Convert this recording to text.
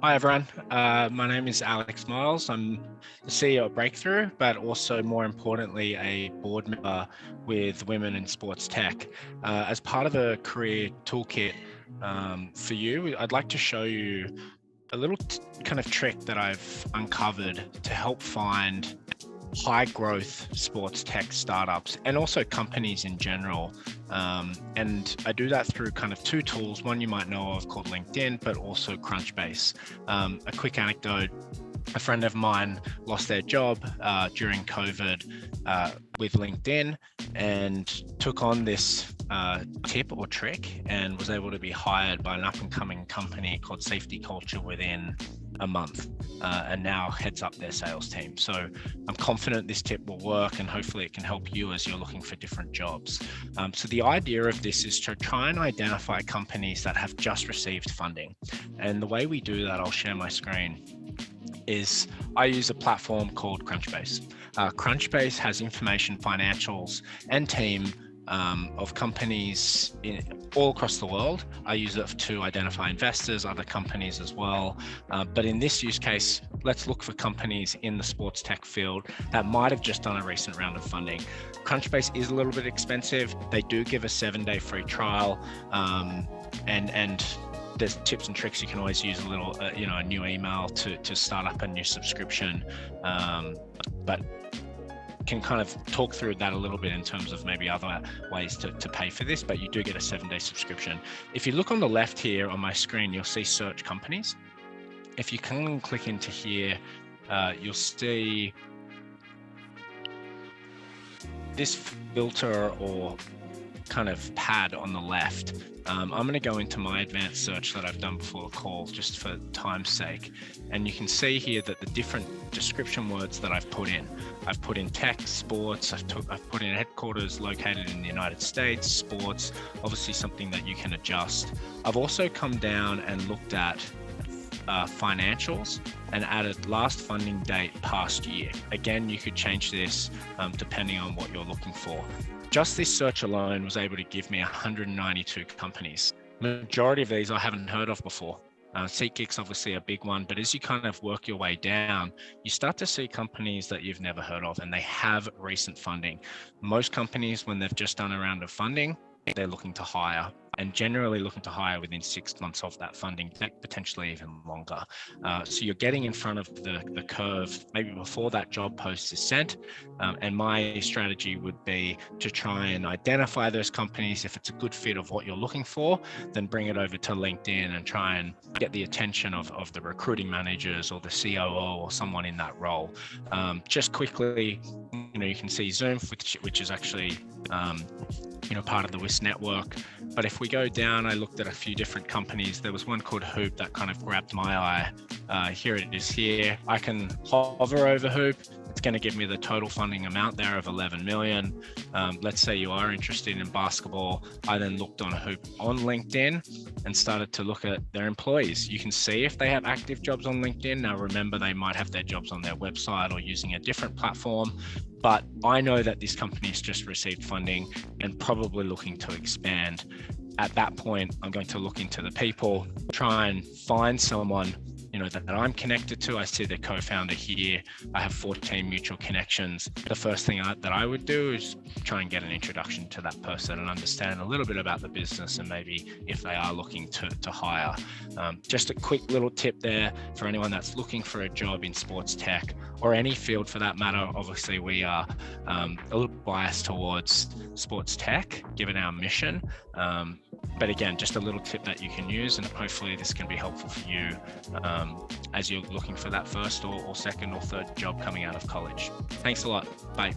Hi everyone, my name is Alex Miles. I'm the CEO at Breakthrough, but also more importantly, a board member with Women in Sports Tech. As part of the career toolkit for you, I'd like to show you a little kind of trick that I've uncovered to help find high growth sports tech startups and also companies in general. And I do that through kind of two tools. One you might know of called LinkedIn, but also Crunchbase. A quick anecdote. A friend of mine lost their job during COVID with LinkedIn and took on this tip or trick and was able to be hired by an up and coming company called Safety Culture within a month and now heads up their sales team. So I'm confident this tip will work and hopefully it can help you as you're looking for different jobs. So the idea of this is to try and identify companies that have just received funding. And the way we do that, I'll share my screen, is I use a platform called Crunchbase. Crunchbase has information, financials, and team of companies all across the world. I use it to identify investors, other companies as well. But in this use case, let's look for companies in the sports tech field that might have just done a recent round of funding. Crunchbase is a little bit expensive. They do give a 7-day free trial, and there's tips and tricks. You can always use a little, a new email to start up a new subscription, but can kind of talk through that a little bit in terms of maybe other ways to pay for this, but you do get a 7-day subscription. If you look on the left here on my screen, you'll see search companies. If you can click into here, you'll see this filter or kind of pad on the left. I'm going to go into my advanced search that I've done before the call just for time's sake. And you can see here that the different description words that I've put in tech, sports, I've put in headquarters located in the United States, sports, obviously something that you can adjust. I've also come down and looked at financials and added last funding date past year. Again, you could change this depending on what you're looking for. Just this search alone was able to give me 192 companies. Majority of these I haven't heard of before. SeatGeek's obviously a big one, but as you kind of work your way down, you start to see companies that you've never heard of and they have recent funding. Most companies, when they've just done a round of funding, they're looking to hire, and generally looking to hire within 6 months of that funding, potentially even longer. So you're getting in front of the curve maybe before that job post is sent. And my strategy would be to try and identify those companies. If it's a good fit of what you're looking for, then bring it over to LinkedIn and try and get the attention of the recruiting managers or the COO or someone in that role. Just quickly, you can see Zoom, which is actually part of the WiST network. But if we go down, I looked at a few different companies. There was one called Hoop that kind of grabbed my eye. Here it is here. I can hover over Hoop. It's going to give me the total funding amount there of 11 million. Let's say you are interested in basketball. I then looked on Hoop on LinkedIn and started to look at their employees. You can see if they have active jobs on LinkedIn. Now, remember, they might have their jobs on their website or using a different platform. But I know that this company's just received funding and probably looking to expand. At that point, I'm going to look into the people, try and find someone that I'm connected to. I see the co-founder here. I have 14 mutual connections. The first thing that I would do is try and get an introduction to that person and understand a little bit about the business and maybe if they are looking to hire. Just a quick little tip there for anyone that's looking for a job in sports tech or any field for that matter. Obviously, we are a little biased towards sports tech given our mission. But again, just a little tip that you can use, and hopefully this can be helpful for you as you're looking for that first or second or third job coming out of college. Thanks a lot. Bye.